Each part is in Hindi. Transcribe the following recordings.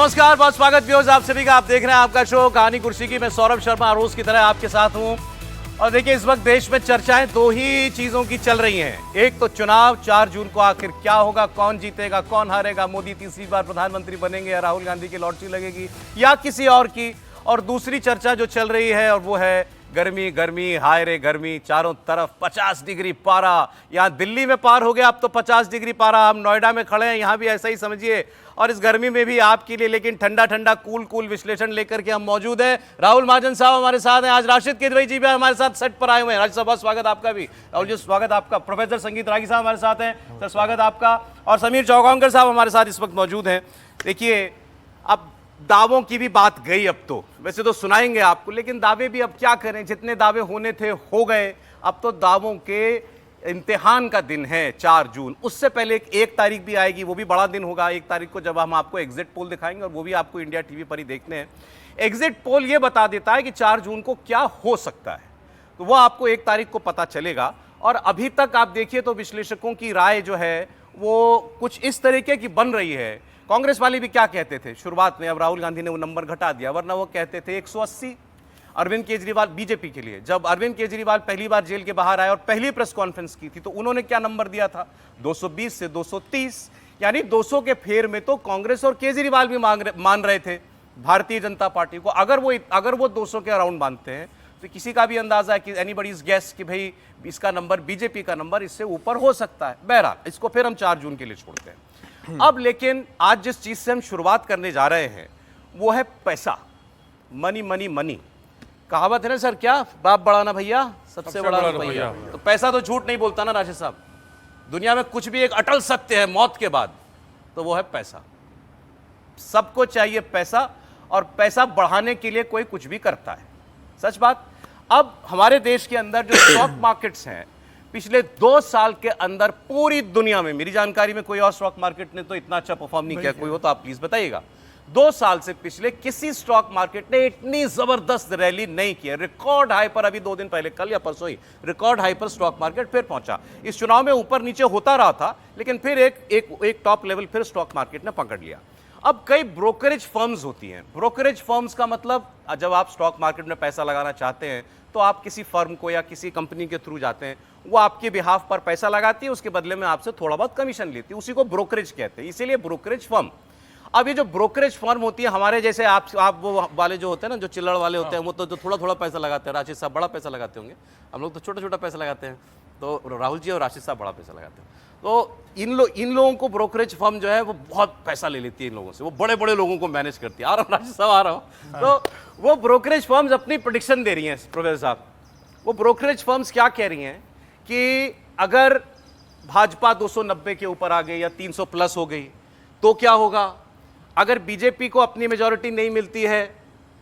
नमस्कार, बहुत स्वागत व्यूअर्स आप सभी का। आप देख रहे हैं आपका शो कहानी कुर्सी की। मैं सौरभ शर्मा रोज की तरह आपके साथ हूं। और देखिए, इस वक्त देश में चर्चाएं दो ही चीजों की चल रही हैं। एक तो चुनाव, 4 जून को आखिर क्या होगा, कौन जीतेगा, कौन हारेगा, मोदी तीसरी बार प्रधानमंत्री बनेंगे या राहुल गांधी की लॉटरी लगेगी या किसी और की। और दूसरी चर्चा जो चल रही है और वो है गर्मी गर्मी, हाय रे गर्मी, चारों तरफ 50 डिग्री पारा। यहाँ दिल्ली में पार हो गया अब तो 50 डिग्री पारा। हम नोएडा में खड़े हैं, यहाँ भी ऐसा ही समझिए। और इस गर्मी में भी आपके लिए लेकिन ठंडा ठंडा कूल विश्लेषण लेकर के हम मौजूद हैं। राहुल महाजन साहब हमारे साथ हैं, आज राशिद किदवई जी भी हमारे साथ सेट पर आए हुए हैं। राशिद साहब, बहुत स्वागत आपका भी। राहुल जी, स्वागत आपका। प्रोफेसर संगीत रागी साहब हमारे साथ हैं, सर स्वागत आपका। और समीर चौगांवकर साहब हमारे साथ इस वक्त मौजूद हैं। देखिए, अब दावों की भी बात गई। अब तो वैसे तो सुनाएंगे आपको, लेकिन दावे भी अब क्या करें, जितने दावे होने थे हो गए। अब तो दावों के इम्तिहान का दिन है 4 जून। उससे पहले एक तारीख भी आएगी, वो भी बड़ा दिन होगा 1 तारीख को, जब हम आपको एग्जिट पोल दिखाएंगे और वो भी आपको इंडिया टीवी पर ही देखने हैं। एग्जिट पोल ये बता देता है कि 4 जून को क्या हो सकता है, तो वो आपको 1 तारीख को पता चलेगा। और अभी तक आप देखिए तो विश्लेषकों की राय जो है वो कुछ इस तरीके की बन रही है। कांग्रेस वाले भी क्या कहते थे शुरुआत में, अब राहुल गांधी ने वो नंबर घटा दिया, वरना वो कहते थे 180 अरविंद केजरीवाल बीजेपी के लिए। जब अरविंद केजरीवाल पहली बार जेल के बाहर आए और पहली प्रेस कॉन्फ्रेंस की थी तो उन्होंने क्या नंबर दिया था, 220 से 230, यानी 200 के फेर में तो कांग्रेस और केजरीवाल भी मान रहे थे भारतीय जनता पार्टी को। अगर वो 200 के अराउंड मानते हैं तो किसी का भी अंदाजा है कि एनीबडीज गेस कि भाई इसका नंबर, बीजेपी का नंबर इससे ऊपर हो सकता है। बहरहाल, इसको फिर हम 4 जून के लिए छोड़ते हैं। अब लेकिन आज जिस चीज से हम शुरुआत करने जा रहे हैं वो है पैसा। मनी मनी मनी, कहावत है ना सर, क्या बाप बड़ा ना भैया, सबसे बड़ा रुपया। तो पैसा तो झूठ नहीं बोलता ना राशिद साहब। दुनिया में कुछ भी एक अटल सत्य है मौत के बाद, तो वो है पैसा। सबको चाहिए पैसा, और पैसा बढ़ाने के लिए कोई कुछ भी करता है, सच बात। अब हमारे देश के अंदर जो स्टॉक मार्केट्स हैं, पिछले 2 साल के अंदर पूरी दुनिया में, मेरी जानकारी में कोई और स्टॉक मार्केट ने तो इतना अच्छा परफॉर्म नहीं किया। कोई हो तो आप प्लीज बताइएगा। 2 साल से पिछले किसी स्टॉक मार्केट ने इतनी जबरदस्त रैली नहीं की है। रिकॉर्ड हाई पर, अभी 2 दिन पहले, कल या परसों ही रिकॉर्ड हाई पर स्टॉक मार्केट फिर पहुंचा। इस चुनाव में ऊपर नीचे होता रहा था, लेकिन फिर एक टॉप लेवल फिर स्टॉक मार्केट ने पकड़ लिया। अब कई ब्रोकरेज फर्म्स होती हैं। ब्रोकरेज फर्म्स का मतलब, जब आप स्टॉक मार्केट में पैसा लगाना चाहते हैं तो आप किसी फर्म को या किसी कंपनी के थ्रू जाते हैं, वो आपके बिहाफ पर पैसा लगाती है, उसके बदले में आपसे थोड़ा बहुत कमीशन लेती है, उसी को ब्रोकरेज कहते हैं, इसीलिए ब्रोकरेज फर्म। अब ये जो ब्रोकरेज फर्म होती है, हमारे जैसे आप वो वाले जो होते हैं ना, जो चिल्लड़ वाले होते हैं, वो तो जो थोड़ा थोड़ा पैसा लगाते हैं। राशिद साहब बड़ा पैसा लगाते होंगे, हम लोग तो छोटा छोटा पैसा लगाते हैं। तो राहुल जी और राशिद साहब बड़ा पैसा लगाते हैं। तो इन लोगों को ब्रोकरेज फर्म जो है वो बहुत पैसा ले लेती है इन लोगों से, वो बड़े बड़े लोगों को मैनेज करती है। आ रहा हूँ राशिद साहब, आ रहा हूँ। तो वो ब्रोकरेज फर्म्स अपनी प्रेडिक्शन दे रही हैं प्रोफेसर साहब। वो ब्रोकरेज फर्म्स क्या कह रही हैं कि अगर भाजपा 290 के ऊपर आ गई या 300 प्लस हो गई तो क्या होगा, अगर बीजेपी को अपनी मेजॉरिटी नहीं मिलती है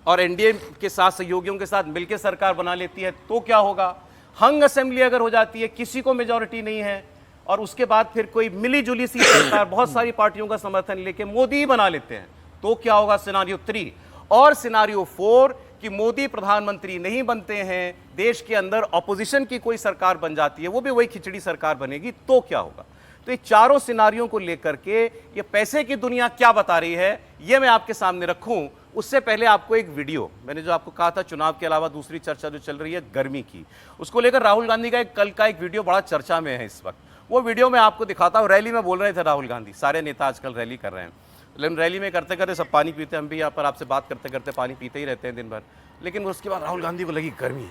और एनडीए के साथ सहयोगियों के साथ मिलकर सरकार बना लेती है तो क्या होगा, हंग असेंबली अगर हो जाती है, किसी को मेजॉरिटी नहीं है और उसके बाद फिर कोई मिली जुली सी सरकार बहुत सारी पार्टियों का समर्थन लेके मोदी ही बना लेते हैं तो क्या होगा, सिनारियो 3। और सिनारियो 4 कि मोदी प्रधानमंत्री नहीं बनते हैं, देश के अंदर ऑपोजिशन की कोई सरकार बन जाती है, वो भी वही खिचड़ी सरकार बनेगी, तो क्या होगा। तो ये चारों सिनारियों को लेकर के ये पैसे की दुनिया क्या बता रही है, ये मैं आपके सामने रखूं। उससे पहले आपको एक वीडियो, मैंने जो आपको कहा था चुनाव के अलावा दूसरी चर्चा जो चल रही है गर्मी की, उसको लेकर राहुल गांधी का कल का एक वीडियो बड़ा चर्चा में है इस वक्त। वो वीडियो मैं आपको दिखाता हूँ। रैली में बोल रहे थे राहुल गांधी, सारे नेता आजकल रैली कर रहे हैं, लेकिन रैली में करते करते सब पानी पीते हैं। हम भी यहाँ पर आपसे बात करते करते पानी पीते ही रहते हैं दिन भर। लेकिन उसके बाद राहुल गांधी को लगी गर्मी,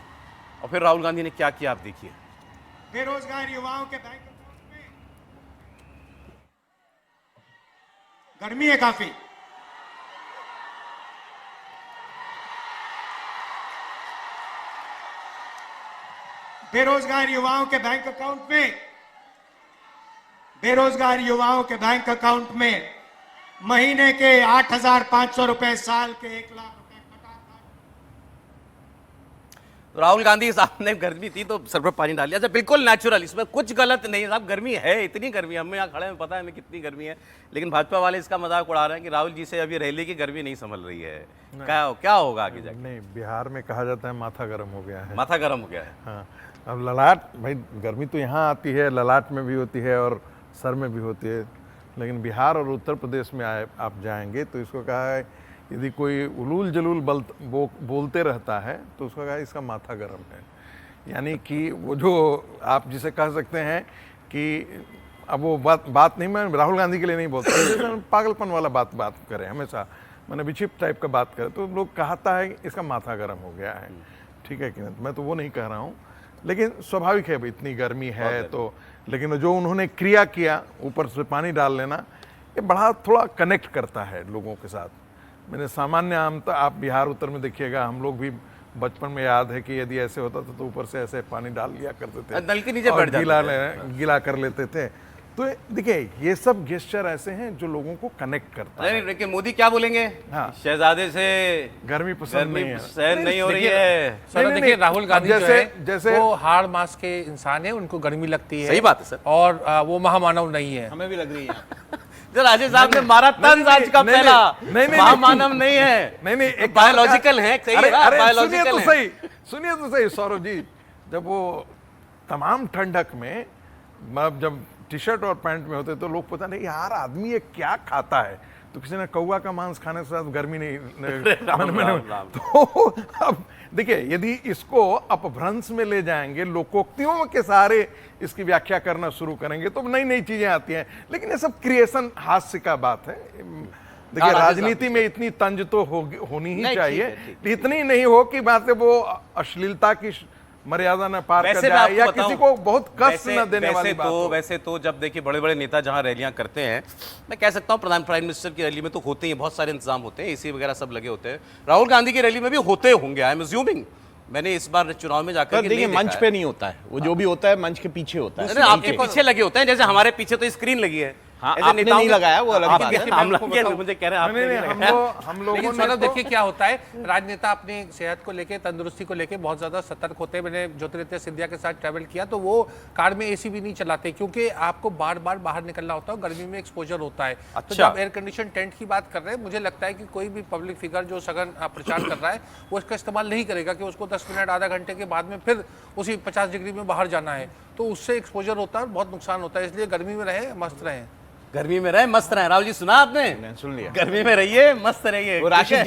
और फिर राहुल गांधी ने क्या किया आप देखिए। बेरोजगार युवाओं के बैंक अकाउंट में गर्मी है काफी। बेरोजगार युवाओं के बैंक अकाउंट में महीने के 8,500 रुपए, साल के 1 लाख रुपए कटा। तो राहुल गांधी साहब ने गर्मी थी तो सर पर पानी डाल दिया। अच्छा, बिल्कुल नेचुरल, इसमें कुछ गलत नहीं है साहब। गर्मी है, इतनी गर्मी, हम यहाँ खड़े हैं, पता है हमें कितनी गर्मी है, लेकिन भाजपा वाले इसका मजाक उड़ा रहे हैं कि राहुल जी से अभी रैली की गर्मी नहीं संभल रही है। क्या होगा आगे जाके। नहीं, बिहार में कहा जाता है माथा गर्म हो गया है। माथा गर्म हो गया है। हाँ, अब ललाट, भाई गर्मी तो यहाँ आती है, ललाट में भी होती है और सर में भी होती है, लेकिन बिहार और उत्तर प्रदेश में आप जाएंगे तो इसको कहा है, यदि कोई उलूल जलूल बोलते रहता है तो उसको कहा इसका माथा गर्म है। यानी कि वो जो आप जिसे कह सकते हैं कि अब वो बात नहीं, मैं राहुल गांधी के लिए नहीं बोलता, जैसे पागलपन वाला बात करें हमेशा, मैंने विक्षिप्त टाइप का बात करें तो लोग कहता है इसका माथा गर्म हो गया है। ठीक है कि नहीं, मैं तो वो नहीं कह रहा हूँ, लेकिन स्वाभाविक है भाई इतनी गर्मी है तो, लेकिन जो उन्होंने क्रिया किया ऊपर से पानी डाल लेना, ये बड़ा थोड़ा कनेक्ट करता है लोगों के साथ। मैंने सामान्य आम तो आप बिहार उत्तर में देखिएगा, हम लोग भी बचपन में याद है कि यदि ऐसे होता था तो ऊपर से ऐसे पानी डाल लिया करते थे, नल के नीचे बैठ जाते थे, गीला कर लेते थे। तो देखिए ये सब गेस्चर ऐसे हैं जो लोगों को कनेक्ट करता है। लेकिन मोदी क्या बोलेंगे? हाँ, शहजादे से गर्मी पसंद नहीं है, सहन नहीं हो रही है। सर देखिए राहुल गांधी जैसे वो हाड़ मास के इंसान है, उनको गर्मी लगती है। सही बात है सर, और वो महामानव नहीं है। हमें भी लग रही है। जो राजेश साहब ने मारा तंज आज का पहला, महामानव नहीं है, नहीं बायोलॉजिकल है। बायोलॉजिकल है। सुनिए तो सही सौरभ जी, जब वो तमाम ठंडक में जब टी शर्ट और पैंट में होते तो लोग पता नहीं यार आदमी ये क्या खाता है, तो किसी ने कौवा का मांस खाने से गर्मी नहीं तो अब देखिए यदि इसको अपभ्रंश में ले जाएंगे, लोकोक्तियों के सहारे इसकी व्याख्या करना शुरू करेंगे तो नई नई चीजें आती हैं। लेकिन ये सब क्रिएशन हास्य का बात है। देखिए राजनीति में इतनी तंज तो होनी ही चाहिए, इतनी नहीं हो कि बातें वो अश्लीलता की मर्यादा न पार कर जाए या किसी को बहुत कष्ट न देने वाली बात हो। वैसे तो जब देखिए बड़े बड़े नेता जहां रैलियां करते हैं, मैं कह सकता हूं प्राइम मिनिस्टर की रैली में तो होते ही बहुत सारे इंतजाम होते हैं, एसी वगैरह सब लगे होते हैं। राहुल गांधी की रैली में भी होते होंगे, आई एम अज्यूमिंग। मैंने इस बार चुनाव में जाकर देखिए मंच पे नहीं होता है वो, जो भी होता है मंच के पीछे होता है। आपके पीछे लगे होते हैं, जैसे हमारे पीछे तो स्क्रीन लगी है। हाँ, आपने नहीं लगाया वो अलग बात है। मुझे कह रहे हैं हम लोगों ने देखिए क्या होता है, राजनेता अपनी सेहत को लेके, तंदुरुस्ती को लेके बहुत ज्यादा सतर्क होते हैं। मैंने ज्योतिरादित्य सिंधिया के साथ ट्रैवल किया तो वो कार में एसी भी नहीं चलाते, क्योंकि आपको बार बार बाहर निकलना होता है, गर्मी में एक्सपोजर होता है। तो जब एयर कंडीशन टेंट की बात कर रहे हैं, मुझे लगता है कि कोई भी पब्लिक फिगर जो सघन प्रचार कर रहा है वो इसका इस्तेमाल नहीं करेगा कि उसको 10 मिनट आधा घंटे के बाद में फिर उसी 50 डिग्री में बाहर जाना है, तो उससे एक्सपोजर होता है और बहुत नुकसान होता है। इसलिए गर्मी में रहे, मस्त रहे, गर्मी में रहे मस्त रहे। राहुल जी सुना आपने? सुन लिया। गर्मी में रहिए, मस्त रहिए। वो राशिद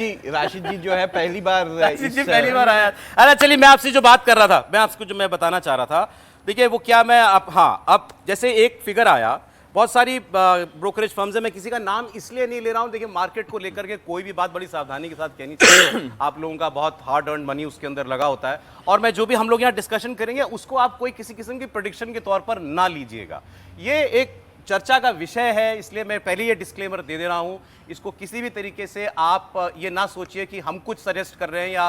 जी जो है पहली बार पहली बार आया। अरे चलिए, मैं आपसे जो बात कर रहा था, मैं आपको जो मैं बताना चाह रहा था, देखिए वो क्या मैं अब जैसे एक फिगर आया, बहुत सारी ब्रोकरेज फर्म्स है, मैं किसी का नाम इसलिए नहीं ले रहा हूं। देखिए मार्केट को लेकर के कोई भी बात बड़ी सावधानी के साथ कहनी चाहिए। आप लोगों का बहुत हार्ड अर्न मनी उसके अंदर लगा होता है, और मैं जो भी हम लोग यहाँ डिस्कशन करेंगे उसको आप कोई किसी किस्म की प्रेडिक्शन के तौर पर ना लीजिएगा। ये एक चर्चा का विषय है, इसलिए मैं पहले ये डिस्क्लेमर दे दे रहा हूं। इसको किसी भी तरीके से आप ये ना सोचिए कि हम कुछ सजेस्ट कर रहे हैं या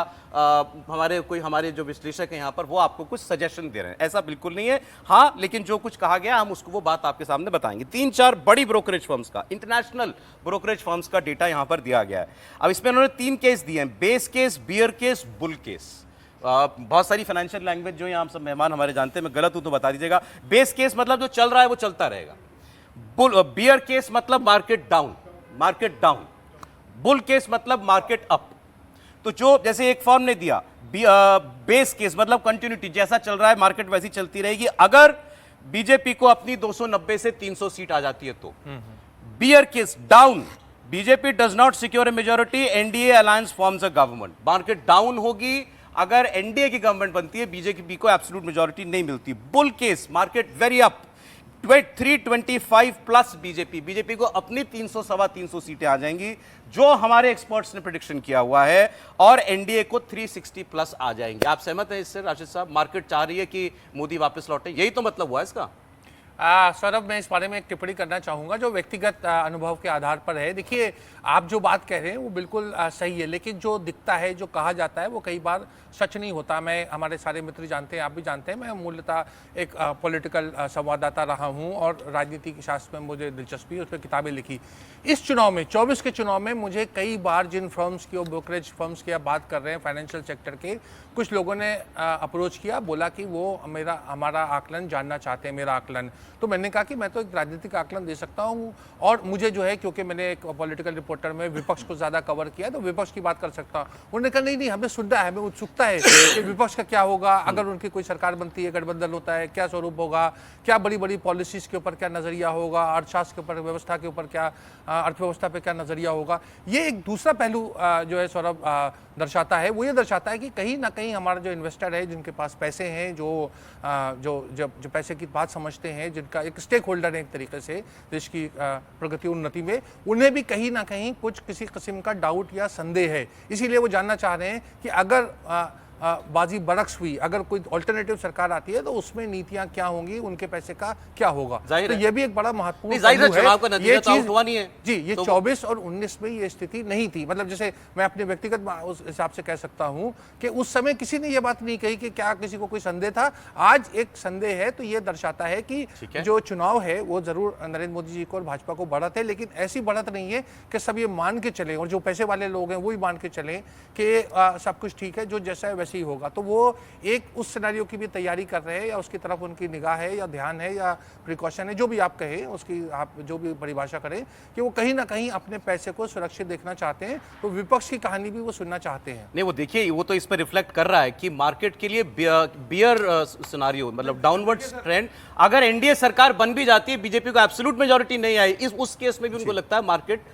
हमारे जो विश्लेषक हैं यहाँ पर वो आपको कुछ सजेशन दे रहे हैं, ऐसा बिल्कुल नहीं है। हाँ, लेकिन जो कुछ कहा गया हम उसको वो बात आपके सामने बताएंगे। 3-4 बड़ी ब्रोकरेज फर्म्स का, इंटरनेशनल ब्रोकरेज फर्म्स का डेटा यहाँ पर दिया गया है। अब इसमें उन्होंने 3 केस दिए हैं, base case, bear case, bull case. बहुत सारी फाइनेंशियल लैंग्वेज जो यहाँ सब मेहमान हमारे जानते हैं, मैं गलत हूं तो बता दीजिएगा। बेस केस मतलब जो चल रहा है वो चलता रहेगा। बियर केस मतलब मार्केट डाउन। बुल केस मतलब मार्केट अप। तो जो जैसे एक फर्म ने दिया, बेस केस मतलब कंटिन्यूटी, जैसा चल रहा है मार्केट वैसी चलती रहेगी अगर बीजेपी को अपनी 290 से 300 सीट आ जाती है तो। Bear case down, BJP does not secure a majority, NDA alliance forms a government. Market down होगी अगर एनडीए की गवर्नमेंट बनती है, बीजेपी को एब्सोल्यूट मेजॉरिटी नहीं मिलती। Bull case, market very up, 325 plus BJP को अपनी 300-325 सीटें आ जाएंगी, जो हमारे एक्सपर्ट्स ने प्रेडिक्शन किया हुआ है, और एनडीए को 360 प्लस आ जाएंगे। आप सहमत हैं इससे राशिद साहब? मार्केट चाह रही है कि मोदी वापस लौटे, यही तो मतलब हुआ इसका। सौरभ, मैं इस बारे में एक टिप्पणी करना चाहूँगा जो व्यक्तिगत अनुभव के आधार पर है। देखिए, आप जो बात कह रहे हैं वो बिल्कुल सही है, लेकिन जो दिखता है, जो कहा जाता है, वो कई बार सच नहीं होता। मैं, हमारे सारे मित्र जानते हैं, आप भी जानते हैं, मैं मूलतः एक पॉलिटिकल संवाददाता रहा हूँ और राजनीति शास्त्र में मुझे दिलचस्पी है, उस पर किताबें लिखी। इस चुनाव में, 24 के चुनाव में, मुझे कई बार जिन फर्म्स की और ब्रोकरेज फर्म्स की आप बात कर रहे हैं, फाइनेंशियल सेक्टर के, कुछ लोगों ने अप्रोच किया, बोला कि वो हमारा आकलन जानना चाहते हैं, मेरा आकलन। तो मैंने कहा कि मैं तो एक राजनीतिक आकलन दे सकता हूँ, और मुझे जो है, क्योंकि मैंने एक पॉलिटिकल रिपोर्टर में विपक्ष को ज़्यादा कवर किया, तो विपक्ष की बात कर सकता हूँ। उन्होंने कहा नहीं नहीं, हमें सुनना है, हमें उत्सुकता है कि विपक्ष का क्या होगा अगर उनकी कोई सरकार बनती है, गठबंधन होता है, क्या स्वरूप होगा, क्या बड़ी बड़ी पॉलिसीज़ के ऊपर क्या नज़रिया होगा, अर्थशास्त्र के ऊपर, व्यवस्था के ऊपर क्या, अर्थव्यवस्था पे क्या नज़रिया होगा। ये एक दूसरा पहलू जो है सौरभ दर्शाता है, वो ये दर्शाता है कि कहीं ना कहीं हमारा जो इन्वेस्टर है, जिनके पास पैसे हैं, जो पैसे की बात समझते हैं, जिनका एक स्टेक होल्डर है एक तरीके से देश की प्रगति उन्नति में, उन्हें भी कहीं ना कहीं कुछ किसी किस्म का डाउट या संदेह है। इसीलिए वो जानना चाह रहे हैं कि अगर बाजी बरक्स हुई, अगर कोई अल्टरनेटिव सरकार आती है तो उसमें नीतियां क्या होंगी, उनके पैसे का क्या होगा। तो ये भी एक बड़ा महत्वपूर्ण पहलू है। ये चीज हुआ नहीं है जी, ये 24 और 19 में ये स्थिति नहीं थी। मतलब जैसे मैं अपने व्यक्तिगत उस हिसाब से कह सकता हूं कि उस समय किसी ने ये बात नहीं कही कि क्या किसी को कोई संदेह था। आज एक संदेह है, तो ये दर्शाता है कि जो चुनाव है वो जरूर नरेंद्र मोदी जी को और भाजपा को बढ़त है, लेकिन ऐसी बढ़त नहीं है कि सब ये मान के चले, और जो पैसे वाले लोग हैं वो ही मान के चले कि सब कुछ ठीक है, जो जैसा है वैसे ही होगा। तो वो एक उस सिनेरियो की भी तैयारी कर रहे हैं, या उसकी तरफ उनकी निगाह है, या ध्यान है, या प्रिकॉशन है, जो भी आप कहें, उसकी आप जो भी परिभाषा करें, कि वो कहीं ना कहीं अपने पैसे को सुरक्षित देखना चाहते हैं। तो विपक्ष की कहानी भी वो सुनना चाहते हैं। नहीं, वो देखिए, वो तो इस पर रिफ्लेक्ट कर रहा है कि मार्केट के लिए बियर सिनेरियो, मतलब डाउनवर्ड ट्रेंड, अगर एनडीए सरकार बन भी जाती है, बीजेपी को एब्सोल्यूट मेजॉरिटी नहीं आई, उस केस में भी उनको लगता है मार्केट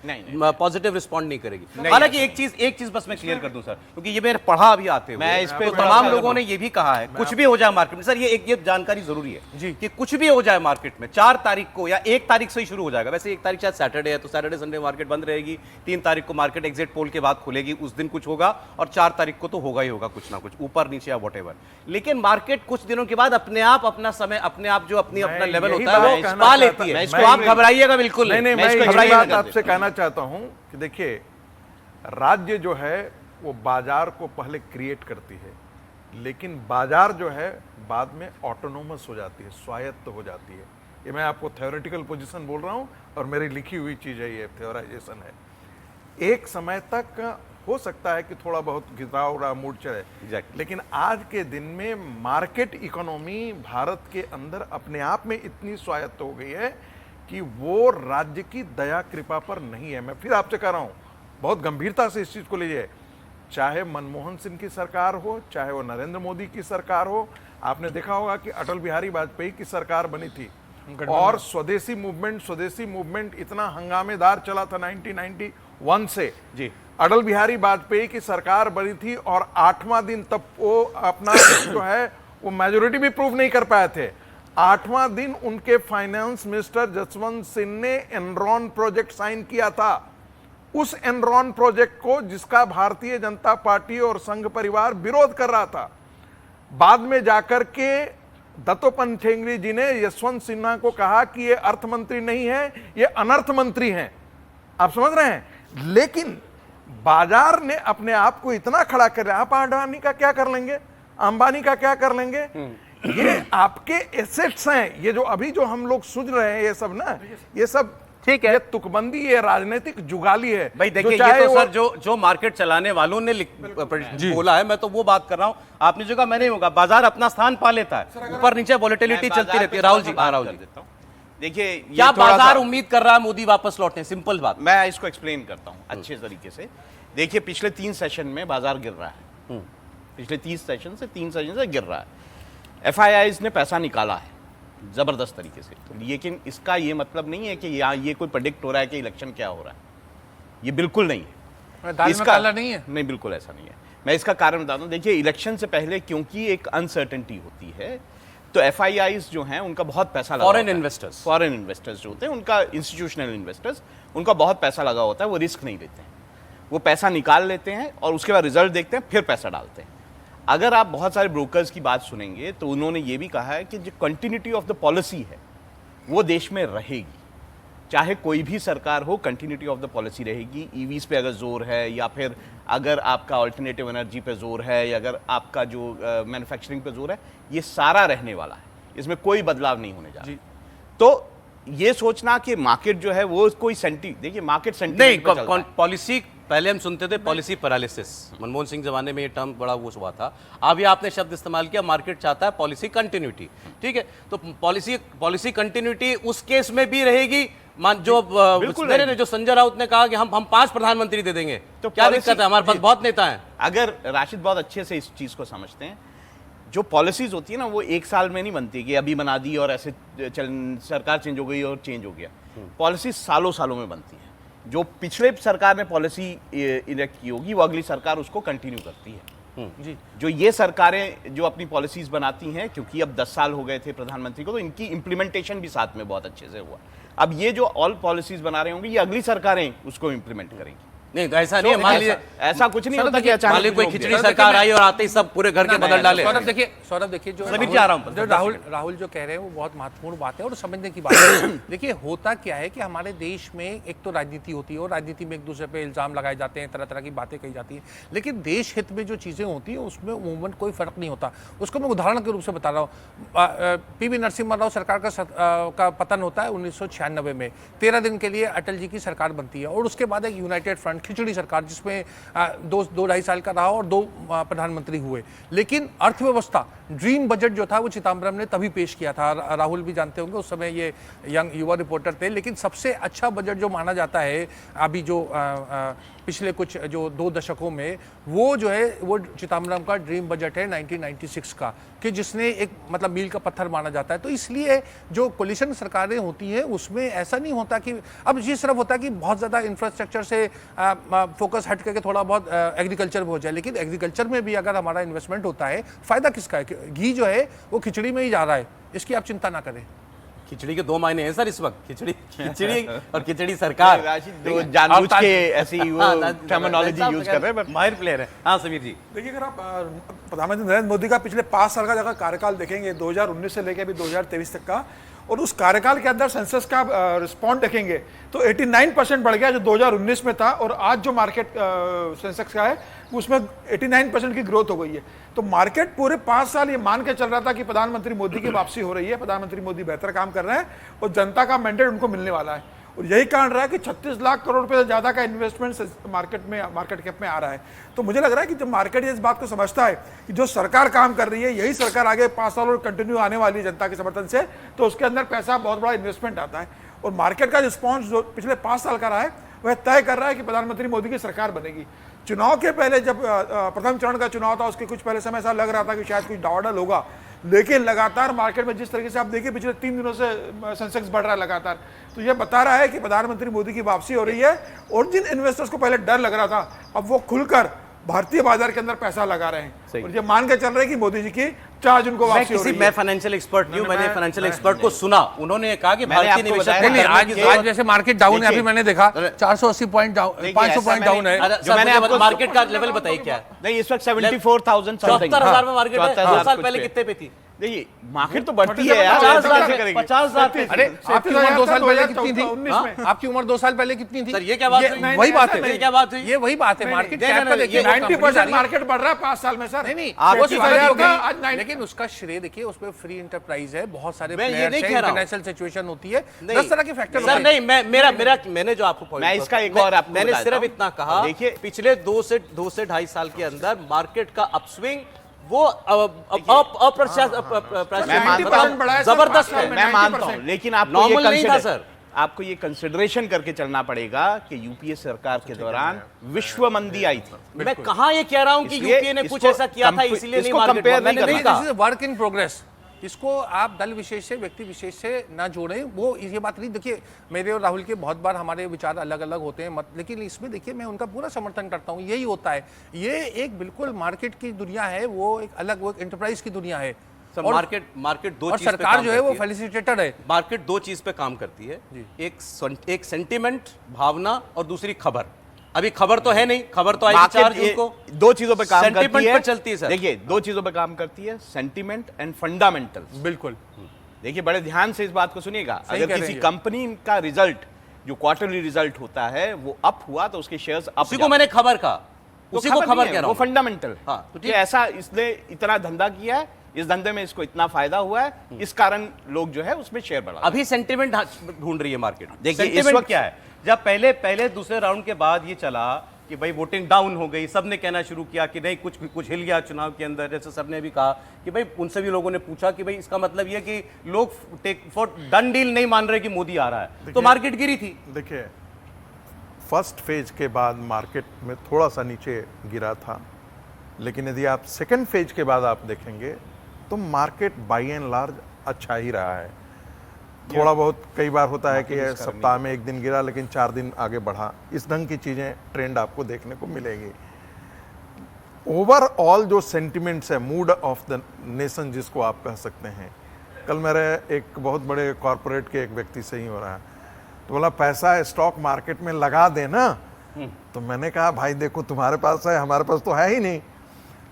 पॉजिटिव रिस्पॉन्ड नहीं करेगी। हालांकि एक चीज बस मैं क्लियर कर दूं सर, क्योंकि ये मैंने पढ़ा अभी आते हुए, मैं इस पे तमाम लोगों ने ये भी कहा है, कुछ भी हो जाए मार्केट में, सर ये जानकारी जरूरी है जी, कि कुछ भी हो जाए मार्केट में 4 तारीख को या 1 तारीख से ही शुरू हो जाएगा। वैसे 1 तारीख शायद सैटरडे है, तो सैटरडे संडे मार्केट बंद रहेगी, 3 तारीख को मार्केट एग्जिट पोल के बाद खुलेगी, उस दिन कुछ होगा, और 4 तारीख को तो होगा ही होगा कुछ ना कुछ, ऊपर नीचे या व्हाटएवर। लेकिन मार्केट कुछ दिनों के बाद अपने आप अपना समय, अपने आप जो अपना लेवल होता है वो पा लेती है। तो आप घबराइएगा बिल्कुल नहीं। मैं एक बात आपसे कहना चाहता हूं कि देखिए, राज्य जो है वो बाजार को पहले क्रिएट करती है, लेकिन बाजार जो है बाद में ऑटोनोमस हो जाती है, स्वायत्त हो जाती है। ये मैं आपको थ्योरेटिकल पोजीशन बोल रहा हूं, और मेरी लिखी हुई चीज है, ये थ्योराइजेशन है। एक समय तक हो सकता है कि थोड़ा बहुत गिराव मूड चले, लेकिन आज के दिन में मार्केट इकोनॉमी भारत के अंदर अपने आप में इतनी स्वायत्त हो गई है कि वो राज्य की दया कृपा पर नहीं है। मैं फिर आपसे कह रहा हूं, बहुत गंभीरता से इस चीज को लीजिए, चाहे मनमोहन सिंह की सरकार हो, चाहे वो नरेंद्र मोदी की सरकार हो। आपने देखा होगा कि अटल बिहारी वाजपेयी की सरकार बनी थी, और स्वदेशी मूवमेंट इतना हंगामेदार चला था 1991 से जी। अटल बिहारी वाजपेयी की सरकार बनी थी, और 8वां दिन तब वो अपना जो है वो मेजोरिटी भी प्रूव नहीं कर पाए थे। 8वां दिन उनके फाइनेंस मिनिस्टर जसवंत सिंह ने एनरॉन प्रोजेक्ट साइन किया था। उस एनरॉन प्रोजेक्ट को जिसका भारतीय जनता पार्टी और संघ परिवार विरोध कर रहा था, बाद में जाकर के दत्तोपंत ठेंगड़ी जी ने यशवंत सिन्हा को कहा कि ये अर्थ मंत्री नहीं है, ये अनर्थ मंत्री हैं। आप समझ रहे हैं? लेकिन बाजार ने अपने आप को इतना खड़ा कर लिया। आप अडानी का क्या कर लेंगे, अंबानी का क्या कर लेंगे, ये आपके एसेट्स हैं। ये जो अभी जो हम लोग सुन रहे हैं, ये सब ना, ये सब ठीक है, ये तुकबंदी, ये राजनीतिक जुगाली है भाई। देखिए, ये तो सर जो मार्केट चलाने वालों ने बोला है, मैं तो वो बात कर रहा हूं। आपने जो कहा मैं नहीं होगा, बाजार अपना स्थान पा लेता है, ऊपर नीचे वॉलेटिलिटी चलती रहती है। राहुल जी, देखिए, क्या बाजार उम्मीद कर रहा है मोदी वापस लौटने? सिंपल बात, मैं इसको एक्सप्लेन करता हूं अच्छे तरीके से। देखिए, पिछले 3 सेशन में बाजार गिर रहा है, पिछले 3 सेशन से गिर रहा है। FIIs ने पैसा निकाला है जबरदस्त तरीके से, लेकिन इसका ये मतलब नहीं है कि यहाँ ये कोई प्रेडिक्ट हो रहा है कि इलेक्शन क्या हो रहा है। ये बिल्कुल नहीं है, इसका नहीं है, नहीं, बिल्कुल ऐसा नहीं है। मैं इसका कारण बताता हूँ। देखिए, इलेक्शन से पहले क्योंकि एक अनसर्टेनिटी होती है, तो FIIs जो हैं उनका बहुत पैसा लगा, फॉरेन इन्वेस्टर्स जो होते हैं, उनका इंस्टीट्यूशनल इन्वेस्टर्स, उनका बहुत पैसा लगा होता है। वो रिस्क नहीं लेते हैं, वो पैसा निकाल लेते हैं और उसके बाद रिजल्ट देखते हैं, फिर पैसा डालते हैं। अगर आप बहुत सारे ब्रोकर्स की बात सुनेंगे तो उन्होंने ये भी कहा है कि जो कंटिन्यूटी ऑफ द पॉलिसी है वो देश में रहेगी, चाहे कोई भी सरकार हो, कंटिन्यूटी ऑफ द पॉलिसी रहेगी। ईवीज पे अगर जोर है, या फिर अगर आपका अल्टरनेटिव एनर्जी पे जोर है, या अगर आपका जो मैन्युफैक्चरिंग पे जोर है, ये सारा रहने वाला है, इसमें कोई बदलाव नहीं होने जा रहा। तो ये सोचना कि मार्केट जो है वो कोई देखिए, मार्केट सेंटीमेंट नहीं, पॉलिसी पहले हम सुनते थे पॉलिसी पैरालिसिस, मनमोहन सिंह जमाने में ये टर्म बड़ा वो हुआ था। अब ये आपने शब्द इस्तेमाल किया, मार्केट चाहता है पॉलिसी कंटिन्यूटी। ठीक है, तो पॉलिसी कंटिन्यूटी उस केस में भी रहेगी जो संजय राउत ने कहा कि हम 5 प्रधानमंत्री दे देंगे, तो क्या दिक्कत है? हमारे पास बहुत नेता हैं। अगर राशिद बहुत अच्छे से इस चीज को समझते हैं, जो पॉलिसीज होती है ना वो एक साल में नहीं बनती कि अभी बना दी और ऐसे सरकार चेंज हो गई और चेंज हो गया। पॉलिसी सालों सालों में बनती है। जो पिछले सरकार ने पॉलिसी इलेक्ट की होगी वो अगली सरकार उसको कंटिन्यू करती है। जी, जो ये सरकारें जो अपनी पॉलिसीज बनाती हैं, क्योंकि अब 10 साल हो गए थे प्रधानमंत्री को, तो इनकी इंप्लीमेंटेशन भी साथ में बहुत अच्छे से हुआ। अब ये जो ऑल पॉलिसीज बना रहे होंगे ये अगली सरकारें उसको इंप्लीमेंट करेंगी। नहीं तो ऐसा नहीं है, मान लीजिए ऐसा कुछ नहीं होता कि मान लीजिए कोई खिचड़ी सरकार आई और आते ही सब पूरे घर के बदल डाले। सौरभ देखिए जो राहुल जो कह रहे हैं वो बहुत महत्वपूर्ण बात है और समझने की बात है। देखिए होता क्या है कि हमारे देश में एक तो राजनीति होती है और राजनीति में एक दूसरे पे इल्जाम लगाए जाते हैं, तरह तरह की बातें कही जाती हैं, लेकिन देश हित में जो चीजें होती हैं उसमें उमूमन कोई फर्क नहीं होता। उसको मैं उदाहरण के रूप से बता रहा हूँ। पीवी नरसिम्हा राव सरकार का पतन होता है 1996 में। 13 दिन के लिए अटल जी की सरकार बनती है और उसके बाद एक यूनाइटेड फ्रंट खिचड़ी सरकार जिसमें 2-2.5 साल का रहा और 2 प्रधानमंत्री हुए। लेकिन अर्थव्यवस्था ड्रीम बजट जो था वो चिदम्बरम ने तभी पेश किया था। राहुल भी जानते होंगे, उस समय ये यंग युवा रिपोर्टर थे। लेकिन सबसे अच्छा बजट जो माना जाता है अभी जो पिछले कुछ जो 2 दशकों में, वो जो है वो चिदम्बरम का ड्रीम बजट है 1996 का, कि जिसने एक मतलब मील का पत्थर माना जाता है। तो इसलिए जो कोलिशन सरकारें होती हैं उसमें ऐसा नहीं होता कि अब ये सिर्फ होता है कि बहुत ज़्यादा इंफ्रास्ट्रक्चर से फोकस हट करके थोड़ा बहुत एग्रीकल्चर में हो जाए। लेकिन एग्रीकल्चर में भी अगर हमारा इन्वेस्टमेंट होता है, फ़ायदा किसका है? घी जो है वो खिचड़ी में ही जा रहा है, इसकी आप चिंता ना करें। खिचड़ी के 2 मायने हैं सर इस वक्त, खिचड़ी और खिचड़ी सरकार। जानबूझ के ऐसी वो टर्मिनोलॉजी यूज कर रहे हैं, माहिर प्लेयर है। हाँ समीर जी, देखिए अगर आप प्रधानमंत्री नरेंद्र मोदी का पिछले 5 साल का जगह कार्यकाल देखेंगे, 2019 से लेकर अभी 2023 तक का, और उस कार्यकाल के अंदर सेंसस का रिस्पॉन्ड देखेंगे तो 89% बढ़ गया जो 2019 में था, और आज जो मार्केट सेंसेक्स का है उसमें 89% की ग्रोथ हो गई है। तो मार्केट पूरे 5 साल ये मान के चल रहा था कि प्रधानमंत्री मोदी की वापसी हो रही है, प्रधानमंत्री मोदी बेहतर काम कर रहे हैं और जनता का मैंडेट उनको मिलने वाला है। और यही कारण रहा है कि 36 लाख करोड़ रुपए से ज्यादा का इन्वेस्टमेंट मार्केट कैप में आ रहा है। तो मुझे लग रहा है कि जब मार्केट इस बात को समझता है कि जो सरकार काम कर रही है यही सरकार आगे 5 साल और कंटिन्यू आने वाली है जनता के समर्थन से, तो उसके अंदर पैसा बहुत बड़ा इन्वेस्टमेंट आता है। और मार्केट का रिस्पॉन्स जो पिछले 5 साल का रहा है वह तय कर रहा है कि प्रधानमंत्री मोदी की सरकार बनेगी। चुनाव के पहले जब प्रथम चरण का चुनाव था उसके कुछ पहले समय ऐसा लग रहा था कि शायद कुछ डावाडोल होगा, लेकिन लगातार मार्केट में जिस तरीके से आप देखिए पिछले 3 दिनों से सेंसेक्स बढ़ रहा है लगातार, तो ये बता रहा है कि प्रधानमंत्री मोदी की वापसी हो रही है। और जिन इन्वेस्टर्स को पहले डर लग रहा था अब वो खुलकर भारतीय बाजार के अंदर पैसा लगा रहे हैं और ये मान के चल रहे हैं कि मोदी जी की 4 जून को वापसी हो रही है। मैं फाइनेंशियल एक्सपर्ट नहीं हूं, मैंने फाइनेंशियल एक्सपर्ट को सुना, उन्होंने कहा कि भारतीय निवेशक आज जैसे मार्केट डाउन है, अभी मैंने देखा 480 पॉइंट डाउन, 500 पॉइंट डाउन है। जो मैंने आपको मार्केट का लेवल बताइए क्या है? नहीं, इस वक्त 74,000 74,000 में मार्केट है। 2 साल पहले कितने पे थी? देखिए मार्केट तो बढ़ती है यार, 50,000 पे। अरे आपकी उम्र 2 साल पहले कितनी थी? आपकी उम्र 2 साल पहले कितनी थी? सर ये क्या बात है? वही बात है, ये क्या बात हुई? ये वही बात है। मार्केट कैप पे देखिए 90% मार्केट बढ़ रहा है 5 साल में सर। नहीं लेकिन उसका श्रेय देखिए, उसमें फ्री इंटरप्राइज है, बहुत सारे प्लेयर्स हैं, इंटरनेशनल सिचुएशन होती है, 10 तरह के फैक्टर सर। नहीं, मैंने जो आपको पॉइंट, मैं इसका एक और आपको मैंने सिर्फ इतना कहा, देखिए पिछले 2 से 2.5 साल के अंदर मार्केट का अपस्विंग वो जबरदस्त है। मैं मानता हूं, लेकिन आपको ये कंसिडरेशन करके चलना पड़ेगा कि यूपीए सरकार के दौरान विश्व मंदी आई थी। मैं कहां ये कह रहा हूं कि यूपीए ने कुछ ऐसा किया था इसलिए नहीं मार्केट नहीं कहा। वर्क इन प्रोग्रेस, इसको आप दल विशेष से, व्यक्ति विशेष से ना जोड़ें। वो ये बात नहीं, देखिए मेरे और राहुल के बहुत बार हमारे विचार अलग अलग होते हैं, लेकिन इसमें देखिए मैं उनका पूरा समर्थन करता हूँ। यही होता है, ये एक बिल्कुल मार्केट की दुनिया है, वो एक अलग, वो एक एंटरप्राइज की दुनिया है। और मार्केट 2 चीज, सरकार जो है वो फैसिलिटेटर है। मार्केट 2 चीज पे काम करती है, एक सेंटिमेंट, भावना, और दूसरी खबर। अभी खबर तो है नहीं, खबर तो आएगी 4 जून को। 2 चीजों पे काम करती है, चलती है सर। देखिए 2 चीजों पे काम करती है, सेंटिमेंट एंड फंडामेंटल्स। बिल्कुल, देखिए बड़े ध्यान से इस बात को सुनिएगा। अगर किसी कंपनी का रिजल्ट, जो क्वार्टरली रिजल्ट होता है, वो अप हुआ तो उसके शेयर्स अप। उसी को मैंने खबर कहा, उसी को खबर कह रहा हूं, वो फंडामेंटल। हाँ, तो ऐसा इसने इतना धंधा किया है, इस धंधे में इसको इतना फायदा हुआ है, इस कारण लोग जो है उसमें शेयर बढ़ा। अभी सेंटिमेंट ढूंढ रही है मार्केट। देखिए इस वक्त क्या है, जब पहले दूसरे राउंड के बाद ये चला कि भाई वोटिंग डाउन हो गई, सबने कहना शुरू किया कि नहीं कुछ हिल गया चुनाव के अंदर, जैसे सर ने भी कहा कि भाई उन सभी लोगों ने पूछा कि भाई इसका मतलब ये कि लोग टेक फॉर डन डील नहीं मान रहे कि मोदी आ रहा है, तो मार्केट गिरी थी। देखिए, फर्स्ट फेज के बाद मार्केट में थोड़ा सा नीचे गिरा था, लेकिन यदि आप सेकंड फेज के बाद आप देखेंगे तो मार्केट बाई एंड लार्ज अच्छा ही रहा है। थोड़ा बहुत कई बार होता है कि सप्ताह में एक दिन गिरा लेकिन 4 दिन आगे बढ़ा, इस ढंग की चीजें ट्रेंड आपको देखने को मिलेगी। ओवरऑल जो सेंटिमेंट्स है, मूड ऑफ द नेशन जिसको आप कह सकते हैं, कल मेरे एक बहुत बड़े कॉरपोरेट के एक व्यक्ति से ही हो रहा है, तो बोला पैसा स्टॉक मार्केट में लगा देना। तो मैंने कहा भाई देखो तुम्हारे पास है, हमारे पास तो है ही नहीं।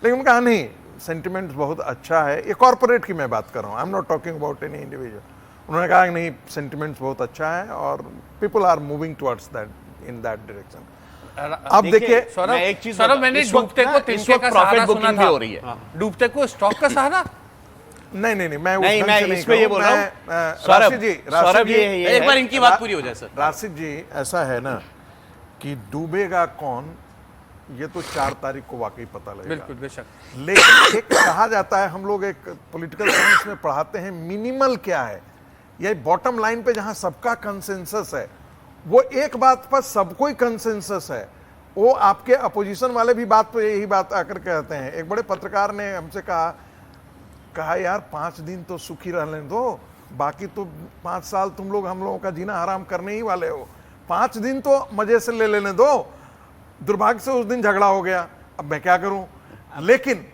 लेकिन कहा नहीं, सेंटिमेंट बहुत अच्छा है, ये कॉरपोरेट की मैं बात कर रहा हूँ, I am not talking about any individual. उन्होंने कहा कि नहीं, सेंटिमेंट्स बहुत अच्छा है और people are moving towards that in that direction. अब देखिए सौरभ, मैंने डूबते को तिनके का सहारा सुना था, हो रही है डूबते को स्टॉक का सहारा। नहीं, मैं मैं इसमें ये बोल रहा हूँ राशिद जी, एक बार इनकी बात पूरी हो जाए सर। राशिद जी, ऐसा है ना कि डूबेगा कौन ये तो 4 तारीख को वाकई पता लगेगा। बिल्कुल, बेशक। लेकिन एक कहा जाता है, हम लोग एक पॉलिटिकल साइंस में पढ़ाते हैं, मिनिमल क्या है, ये बॉटम लाइन पे जहां सबका कंसेंसस है, वो एक बात पर सबको ही कंसेंसस है, वो आपके अपोजिशन वाले भी बात पे यही बात आकर कहते हैं। एक बड़े पत्रकार ने हमसे कहा यार 5 दिन तो सुखी रहने दो, बाकी तो 5 साल तुम लोग हम लोगों का जीना हराम करने ही वाले हो, 5 दिन तो मजे से ले लेने दो। दुर्भाग्य से उस दिन झगड़ा हो गया, अब मैं क्या करूं। लेकिन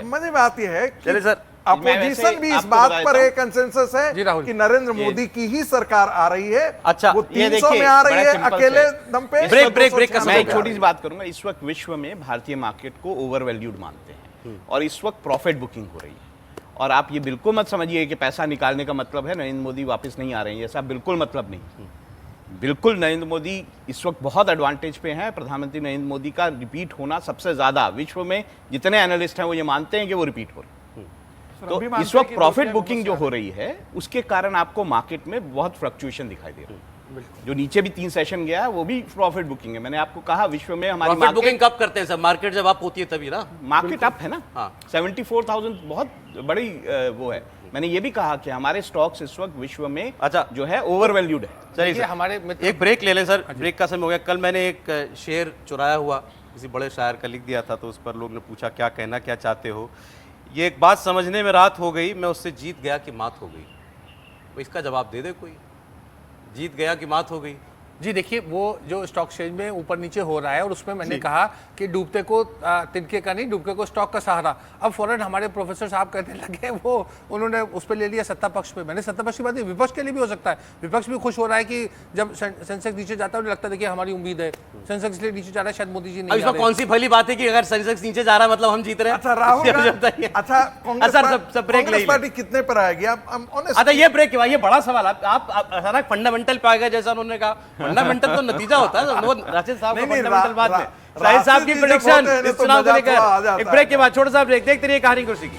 मजे बात यह है कि सर अपोजिशन भी इस बात पर एक कंसेंसस है कि नरेंद्र मोदी की ही सरकार आ रही है। अच्छा, वो 300 में आ रही है अकेले दम पे। ब्रेक मैं एक छोटी सी बात करूंगा। इस वक्त विश्व में भारतीय मार्केट को ओवर वैल्यूड मानते हैं और इस वक्त प्रॉफिट बुकिंग हो रही है। और आप ये बिल्कुल मत समझिए कि पैसा निकालने का मतलब है नरेंद्र मोदी वापस नहीं आ रहे हैं, ऐसा बिल्कुल मतलब नहीं। बिल्कुल नरेंद्र मोदी इस वक्त बहुत एडवांटेज पे हैं। प्रधानमंत्री नरेंद्र मोदी का रिपीट होना सबसे ज्यादा, विश्व में जितने एनालिस्ट हैं वो ये मानते हैं कि वो रिपीट हो रहे हैं। तो इस वक्त प्रॉफिट बुकिंग जो हो रही है उसके कारण आपको मार्केट में बहुत फ्लक्चुएशन दिखाई दे रहा है। जो नीचे भी 3 सेशन गया है वो भी प्रॉफिट बुकिंग है। मैंने आपको कहा विश्व में हमारी प्रॉफिट बुकिंग कब करते हैं सर? मार्केट जब अप होती है तभी ना। मार्केट अप है ना। हाँ। 74,000 बहुत बड़ी वो है। मैंने ये भी कहा कि हमारे स्टॉक्स इस वक्त विश्व में अच्छा जो है ओवर वैल्यूड है। चलिए सर, हमारे एक ब्रेक ले लें सर, ब्रेक का समय हो गया। कल मैंने एक शेर चुराया हुआ किसी बड़े शायर का लिख दिया था, तो उस पर लोग ने पूछा क्या कहना क्या चाहते हो। ये एक बात समझने में रात हो गई, मैं उससे जीत गया कि मात हो गई। तो इसका जवाब दे दे कोई, जीत गया कि मात हो गई। जी देखिए, वो जो स्टॉक एक्सचेंज में ऊपर नीचे हो रहा है और उसमें मैंने कहा कि डूबते को तिनके का नहीं, डूबते को स्टॉक का सहारा। अब फौरन हमारे प्रोफेसर साहब कहने लगे, वो उन्होंने उस पर ले लिया सत्ता पक्ष पे। मैंने सत्ता पक्ष की बात नहीं, विपक्ष के लिए भी हो सकता है। विपक्ष भी खुश हो रहा है कि जब सेंसेक्स नीचे जाता है उन्हें लगता है देखिए हमारी उम्मीद है सेंसेक्स इसलिए नीचे जा रहा है, शायद मोदी जी नहीं। इसमें कौन सी भली बात है कि अगर सेंसेक्स नीचे जा रहा है मतलब हम जीत रहे हैं? अच्छा राहुल, अच्छा कांग्रेस पार्टी कितने पर आएगी? अच्छा ये ब्रेक ये बड़ा सवाल। आप अचानक फंडामेंटल पे आ गए, जैसा उन्होंने कहा। फंडामेंटल तो नतीजा होता है, वो राशिद साहब का फंडामेंटल बात में। शाहिद साहब की प्रेडिक्शन इस चुनाव को लेकर एक ब्रेक के बाद, छोटा सा ब्रेक, देखते रहिए कहानी कुर्सी की।